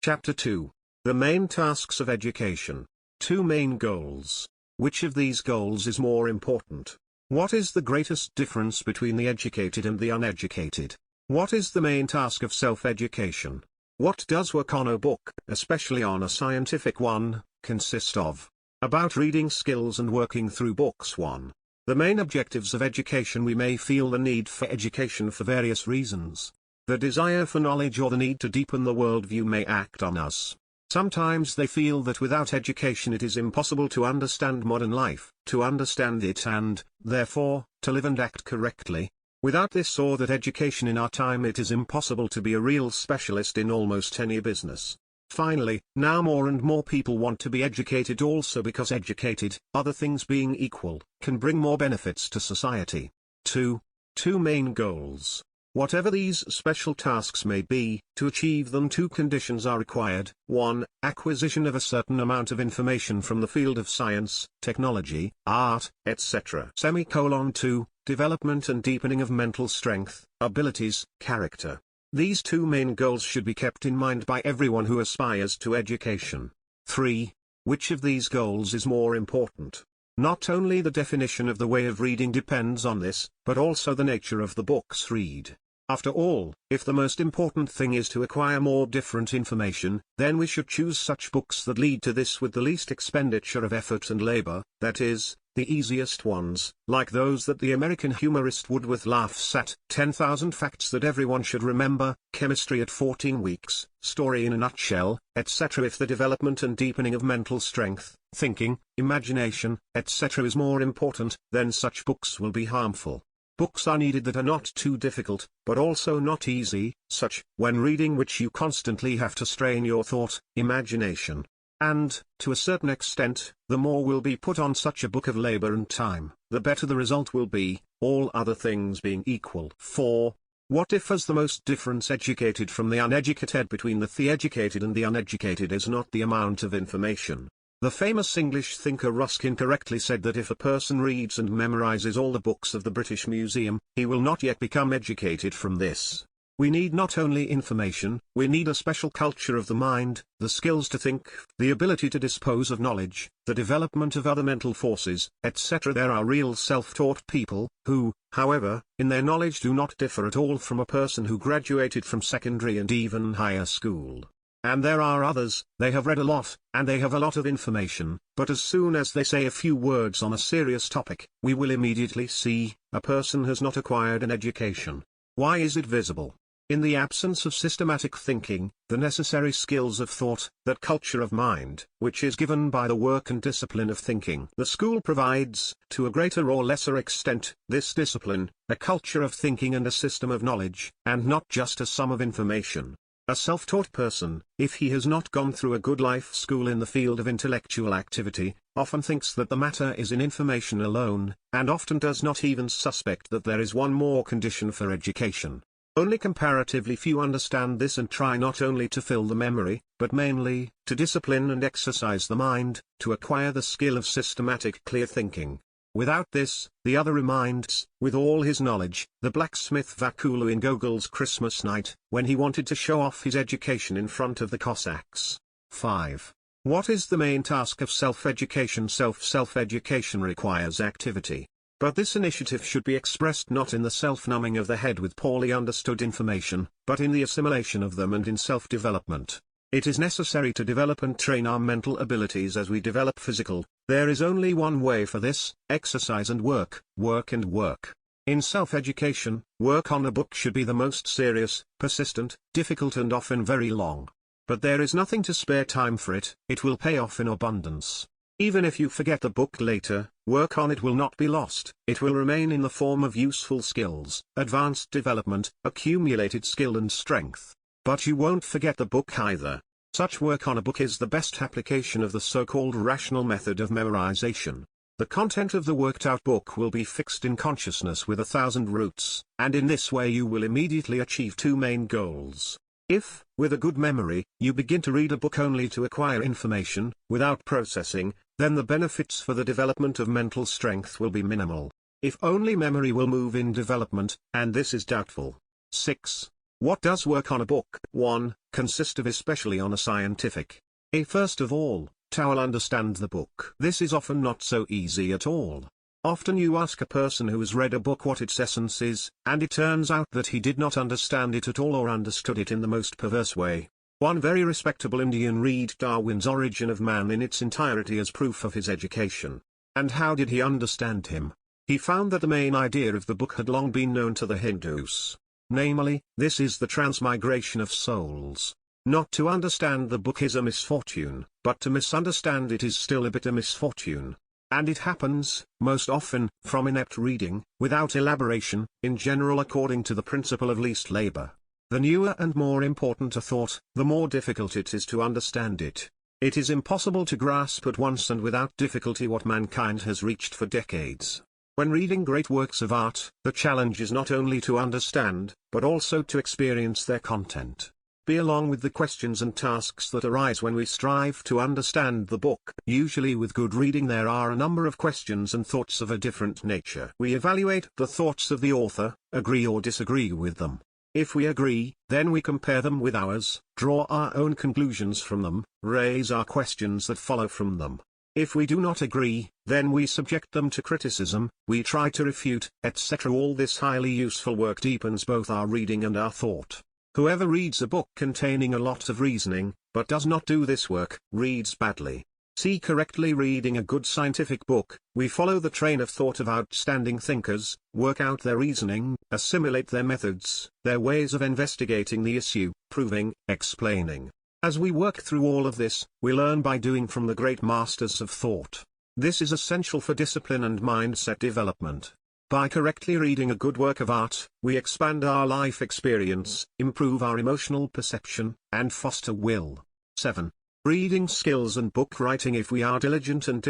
Chapter 2. The main tasks of education. Two main goals. Which of these goals is more important? What is the greatest difference between the educated and the uneducated? What is the main task of self-education? What does work on a book, especially on a scientific one, consist of? About reading skills and working through books. 1. The main objectives of education. We may feel the need for education for various reasons. The desire for knowledge or the need to deepen the worldview may act on us. Sometimes they feel that without education it is impossible to understand modern life, to understand it and, therefore, to live and act correctly. Without this or that education in our time it is impossible to be a real specialist in almost any business. Finally, now more and more people want to be educated also because educated, other things being equal, can bring more benefits to society. 2. Two main goals. Whatever these special tasks may be, to achieve them two conditions are required. 1. Acquisition of a certain amount of information from the field of science, technology, art, etc. 2. Development and deepening of mental strength, abilities, character. These two main goals should be kept in mind by everyone who aspires to education. 3. Which of these goals is more important? Not only the definition of the way of reading depends on this, but also the nature of the books read. After all, if the most important thing is to acquire more different information, then we should choose such books that lead to this with the least expenditure of effort and labor, that is, the easiest ones, like those that the American humorist Woodworth laughs at. 10,000 Facts That Everyone Should Remember, Chemistry at 14 Weeks, Story in a Nutshell, etc. If the development and deepening of mental strength, thinking, imagination, etc. is more important, then such books will be harmful. Books are needed that are not too difficult, but also not easy, such, when reading which you constantly have to strain your thought, imagination. And, to a certain extent, the more will be put on such a book of labor and time, the better the result will be, all other things being equal. 4. What differs the most difference educated from the uneducated? Between the educated and the uneducated is not the amount of information. The famous English thinker Ruskin correctly said that if a person reads and memorizes all the books of the British Museum, he will not yet become educated from this. We need not only information, we need a special culture of the mind, the skills to think, the ability to dispose of knowledge, the development of other mental forces, etc. There are real self-taught people, who, however, in their knowledge do not differ at all from a person who graduated from secondary and even higher school. And there are others, they have read a lot, and they have a lot of information, but as soon as they say a few words on a serious topic, we will immediately see, a person has not acquired an education. Why is it visible? In the absence of systematic thinking, the necessary skills of thought, that culture of mind, which is given by the work and discipline of thinking. The school provides, to a greater or lesser extent, this discipline, a culture of thinking and a system of knowledge, and not just a sum of information. A self-taught person, if he has not gone through a good life school in the field of intellectual activity, often thinks that the matter is in information alone, and often does not even suspect that there is one more condition for education. Only comparatively few understand this and try not only to fill the memory, but mainly, to discipline and exercise the mind, to acquire the skill of systematic clear thinking. Without this, the other reminds, with all his knowledge, the blacksmith Vakulu in Gogol's Christmas Night, when he wanted to show off his education in front of the Cossacks. 5. What is the main task of self-education? Self-education requires activity. But this initiative should be expressed not in the self-numbing of the head with poorly understood information, but in the assimilation of them and in self-development. It is necessary to develop and train our mental abilities as we develop physical. There is only one way for this: exercise and work, work and work. In self-education, work on a book should be the most serious, persistent, difficult and often very long. But there is nothing to spare time for it, it will pay off in abundance. Even if you forget the book later, work on it will not be lost, it will remain in the form of useful skills, advanced development, accumulated skill and strength. But you won't forget the book either. Such work on a book is the best application of the so-called rational method of memorization. The content of the worked-out book will be fixed in consciousness with 1,000 roots, and in this way you will immediately achieve two main goals. If, with a good memory, you begin to read a book only to acquire information, without processing, then the benefits for the development of mental strength will be minimal. If only memory will move in development, and this is doubtful. 6. What does work on a book? 1. consist of, especially on a scientific. First of all, to understand the book. This is often not so easy at all. Often you ask a person who has read a book what its essence is, and it turns out that he did not understand it at all or understood it in the most perverse way. One very respectable Indian read Darwin's Origin of Man in its entirety as proof of his education. And how did he understand him? He found that the main idea of the book had long been known to the Hindus. Namely, this is the transmigration of souls. Not to understand the book is a misfortune, but to misunderstand it is still a bitter misfortune. And it happens, most often, from inept reading, without elaboration, in general according to the principle of least labor. The newer and more important a thought, the more difficult it is to understand it. It is impossible to grasp at once and without difficulty what mankind has reached for decades. When reading great works of art, the challenge is not only to understand, but also to experience their content. Along with the questions and tasks that arise when we strive to understand the book. Usually with good reading there are a number of questions and thoughts of a different nature. We evaluate the thoughts of the author, agree or disagree with them. If we agree, then we compare them with ours, draw our own conclusions from them, raise our questions that follow from them. If we do not agree, then we subject them to criticism, we try to refute, etc. All this highly useful work deepens both our reading and our thought. Whoever reads a book containing a lot of reasoning, but does not do this work, reads badly. See correctly reading a good scientific book, we follow the train of thought of outstanding thinkers, work out their reasoning, assimilate their methods, their ways of investigating the issue, proving, explaining. As we work through all of this, we learn by doing from the great masters of thought. This is essential for discipline and mindset development. By correctly reading a good work of art, we expand our life experience, improve our emotional perception, and foster will. 7. Reading skills and book writing. If we are diligent in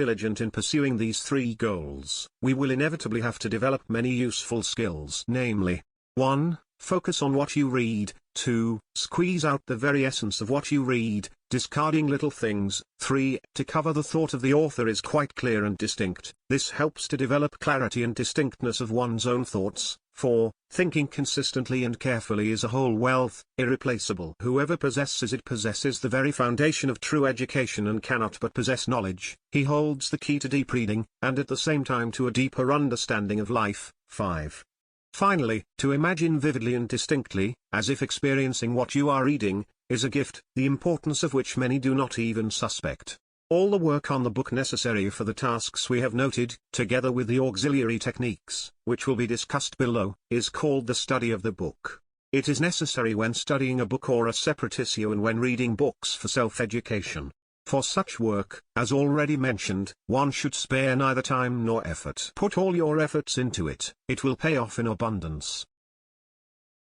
pursuing these three goals, we will inevitably have to develop many useful skills. Namely, 1. Focus on what you read. 2. Squeeze out the very essence of what you read, discarding little things. 3. To cover the thought of the author is quite clear and distinct. This helps to develop clarity and distinctness of one's own thoughts. 4. Thinking consistently and carefully is a whole wealth, irreplaceable. Whoever possesses it possesses the very foundation of true education and cannot but possess knowledge. He holds the key to deep reading, and at the same time to a deeper understanding of life. 5. Finally, to imagine vividly and distinctly, as if experiencing what you are reading, is a gift, the importance of which many do not even suspect. All the work on the book necessary for the tasks we have noted, together with the auxiliary techniques, which will be discussed below, is called the study of the book. It is necessary when studying a book or a separate issue and when reading books for self-education. For such work, as already mentioned, one should spare neither time nor effort. Put all your efforts into it, it will pay off in abundance.